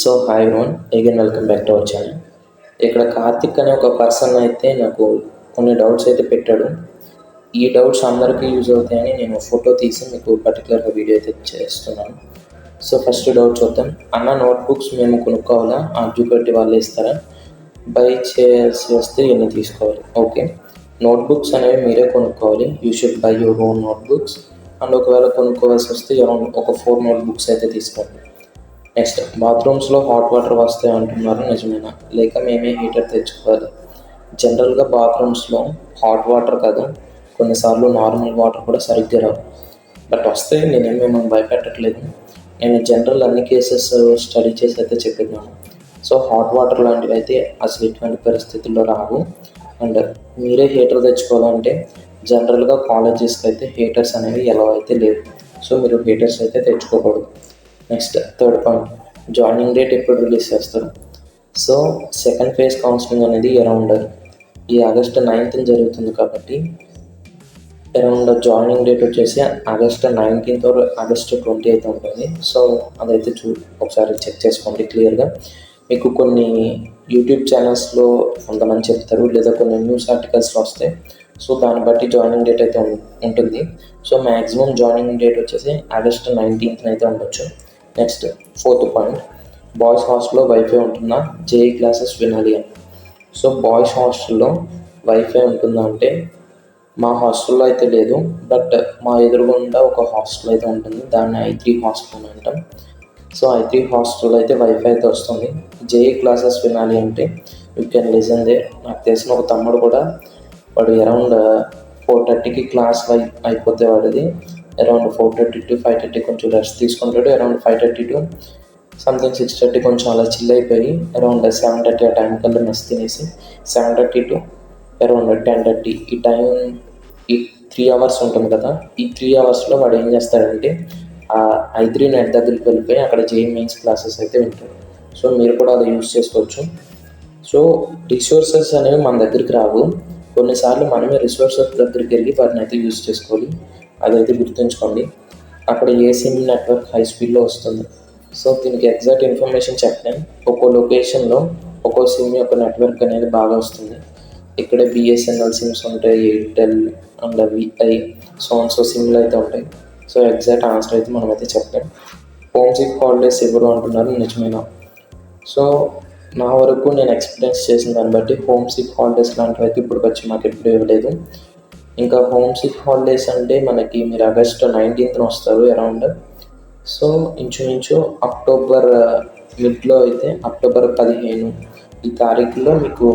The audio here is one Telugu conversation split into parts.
So hi everyone, again welcome back to our channel. ఇక్కడ కార్తిక్ అనే ఒక పర్సన్ అయితే నాకు కొన్ని డౌట్స్ అయితే పెట్టాడు. ఈ డౌట్స్ అందరికీ యూజ్ అవుతాయని నేను ఫోటో తీసి మీకు పర్టికులర్గా వీడియో అయితే చేస్తున్నాను. సో ఫస్ట్ డౌట్ చూద్దాం. అన్న, నోట్బుక్స్ మేము కొనుక్కోవాలా, అర్జు కట్టి వాళ్ళు ఇస్తారా, బై చేయాల్సి వస్తే ఎన్ని తీసుకోవాలి? ఓకే, నోట్బుక్స్ అనేవి మీరే కొనుక్కోవాలి. You should buy your own notebooks. And ఒకవేళ కొనుక్కోవాల్సి వస్తే అరౌండ్ ఒక 4 నోట్బుక్స్ అయితే తీసుకోండి. నెక్స్ట్, బాత్రూమ్స్లో హాట్ వాటర్ వస్తాయి అంటున్నారు, నిజమేనా, లేక మేమే హీటర్ తెచ్చుకోవాలి? జనరల్గా బాత్రూమ్స్లో హాట్ వాటర్ కాదు, కొన్నిసార్లు నార్మల్ వాటర్ కూడా సరిగ్గా రావు, బట్ వస్తే నేనేం మిమ్మల్ని భయపెట్టట్లేదు. నేను జనరల్ అన్ని కేసెస్ స్టడీ చేసి అయితే చెప్పినాను. సో హాట్ వాటర్ లాంటివి అయితే అసలు ఇటువంటి పరిస్థితుల్లో రావు. అండ్ మీరే హీటర్ తెచ్చుకోవాలంటే జనరల్గా కాలేజెస్కి అయితే హీటర్స్ అనేవి ఎలా అయితే లేవు. సో మీరు హీటర్స్ అయితే తెచ్చుకోకూడదు. Next, third point, joining date ఎప్పుడు రిలీజ్ చేస్తారు? సో సెకండ్ ఫేజ్ కౌన్సిలింగ్ అనేది అరౌండ్ ఈ ఆగస్టు 9th జరుగుతుంది కాబట్టి అరౌండ్ జాయినింగ్ డేట్ వచ్చేసి August 19th or August 28th ఉంటుంది. సో అదైతే ఒకసారి చెక్ చేసుకోండి క్లియర్గా. మీకు కొన్ని యూట్యూబ్ ఛానల్స్లో కొంతమంది చెప్తారు, లేదా కొన్ని న్యూస్ ఆర్టికల్స్లో వస్తాయి. సో దాన్ని బట్టి జాయినింగ్ డేట్ అయితే ఉంటుంది. సో మ్యాక్సిమం జాయినింగ్ డేట్ వచ్చేసి ఆగస్టు 19th అయితే ఉండొచ్చు. నెక్స్ట్, ఫోర్త్ పాయింట్, బాయ్స్ హాస్టల్లో వైఫై ఉంటుందా, జేఈ క్లాసెస్ వినాలి అని. సో బాయ్స్ హాస్టల్లో వైఫై ఉంటుందా అంటే మా హాస్టల్లో అయితే లేదు, బట్ మా ఎదురుగుండా ఒక హాస్టల్ అయితే ఉంటుంది, దాన్ని I3 హాస్టల్ అని అంటాం. సో I3 హాస్టల్లో అయితే వైఫై అయితే వస్తుంది. జేఈ క్లాసెస్ వినాలి అంటే యూ కెన్ లిజన్ దే. నాకు తెలిసిన ఒక తమ్ముడు కూడా, వాడు అరౌండ్ 4:30కి క్లాస్ అయిపోతే వాడిది అరౌండ్ 4:30 to 5:30 కొంచెం రెస్ట్ తీసుకుంటాడు. అరౌండ్ 5:30 to సంథింగ్ 6:30 కొంచెం అలా చిల్ అయిపోయి అరౌండ్ 7:30 ఆ టైం కల్లా మెస్ తినేసి 7:30 to అరౌండ్ 10:30 ఈ టైం, ఈ 3 hours ఉంటుంది కదా, ఈ 3 hours వాడు ఏం చేస్తాడంటే ఆ I3 నెట్ దగ్గరికి వెళ్ళిపోయి అక్కడ జేఈ మెయిన్స్ క్లాసెస్ అయితే వింటాడు. సో మీరు కూడా అది యూజ్ చేసుకోవచ్చు. సో రిసోర్సెస్ అనేవి మన దగ్గరికి రావు, కొన్నిసార్లు మనమే రిసోర్సెస్ దగ్గరికి వెళ్ళి వాటిని అయితే యూజ్ చేసుకోవాలి. అదైతే గుర్తుంచుకోండి. అక్కడ ఏ సిమ్ నెట్వర్క్ హై స్పీడ్లో వస్తుంది. సో దీనికి ఎగ్జాక్ట్ ఇన్ఫర్మేషన్ చెప్పలేం. ఒక్కో లొకేషన్లో ఒక్కో సిమ్ యొక్క నెట్వర్క్ అనేది బాగా వస్తుంది. ఇక్కడ బిఎస్ఎన్ఎల్ సిమ్స్ ఉంటాయి, ఎయిర్టెల్ అండ్ విఐ సో సిమ్లు అయితే ఉంటాయి. సో ఎగ్జాక్ట్ ఆన్సర్ అయితే మనమైతే చెప్పలేం. హోమ్ సిక్ హాలిడేస్ ఎవరు అంటున్నారు, నిజమేనా? సో నా వరకు నేను ఎక్స్పీరియన్స్ చేసిన దాన్ని బట్టి హోమ్ సిక్ హాలిడేస్ లాంటివి అయితే ఇప్పుడు వచ్చి మాకు ఎప్పుడు ఇవ్వలేదు. ఇంకా హోమ్ సిక్ హాలిడేస్ అంటే మనకి మీరు ఆగస్టు 19th వస్తారు అరౌండ్. సో ఇంచుమించు అక్టోబర్ మిడ్లో అయితే అక్టోబర్ 15 ఈ తారీఖులో మీకు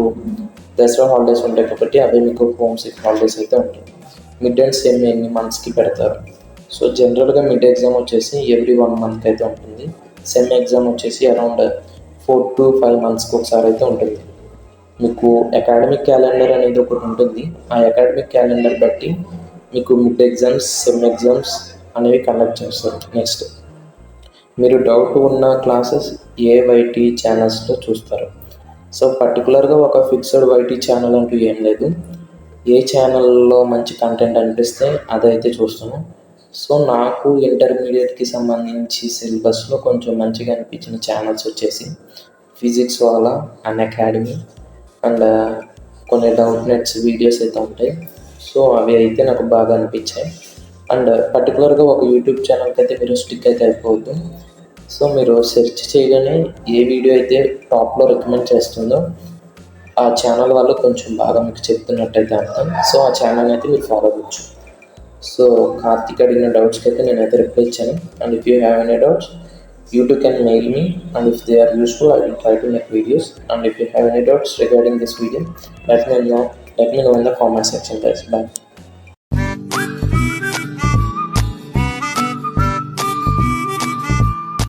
దసరా హాలిడేస్ ఉంటాయి కాబట్టి అవి మీకు హోమ్ సిక్ హాలిడేస్ అయితే ఉంటాయి. మిడ్ అండ్ సెమ్ ఎన్ని మంత్స్కి పెడతారు? సో జనరల్గా మిడ్ ఎగ్జామ్ వచ్చేసి ఎవ్రీ 1 month అయితే ఉంటుంది. సెమ్ ఎగ్జామ్ వచ్చేసి అరౌండ్ 4 to 5 monthsకి ఒకసారి అయితే ఉంటుంది. మీకు అకాడమిక్ క్యాలెండర్ అనేది ఒకటి ఉంటుంది. ఆ అకాడమిక్ క్యాలెండర్ బట్టి మీకు మిడ్ ఎగ్జామ్స్, సెమ్ ఎగ్జామ్స్ అనేవి కండక్ట్ చేస్తారు. నెక్స్ట్, మీరు డౌట్ ఉన్న క్లాసెస్ ఏ వైటీ ఛానల్స్లో చూస్తారు? సో పర్టికులర్గా ఒక ఫిక్స్డ్ వైటీ ఛానల్ అంటూ ఏం లేదు. ఏ ఛానల్లో మంచి కంటెంట్ అనిపిస్తే అదైతే చూస్తాను. సో నాకు ఇంటర్మీడియట్కి సంబంధించి సిలబస్లో కొంచెం మంచిగా అనిపించిన ఛానల్స్ వచ్చేసి ఫిజిక్స్ వాళ్ళ అన్అకాడమీ అండ్ కొన్ని డౌట్ నెట్స్ వీడియోస్ అయితే ఉంటాయి. సో అవి అయితే నాకు బాగా అనిపించాయి. అండ్ పర్టికులర్గా ఒక యూట్యూబ్ ఛానల్కి అయితే మీరు స్టిక్ అయితే అయిపోవద్దు. సో మీరు సెర్చ్ చేయగానే ఏ వీడియో అయితే టాప్లో రికమెండ్ చేస్తుందో ఆ ఛానల్ వాళ్ళు కొంచెం బాగా మీకు చెప్తున్నట్టయితే అర్థం. సో ఆ ఛానల్ అయితే మీరు ఫాలో అవ్వచ్చు. సో కార్తిక్ అడిగిన డౌట్స్కి అయితే నేనైతే రిప్లై ఇచ్చాను. And if you have any doubts, you too can mail me, and if they are useful I will try to make videos. And if you have any doubts regarding this video, let me know in the comment section guys. Bye.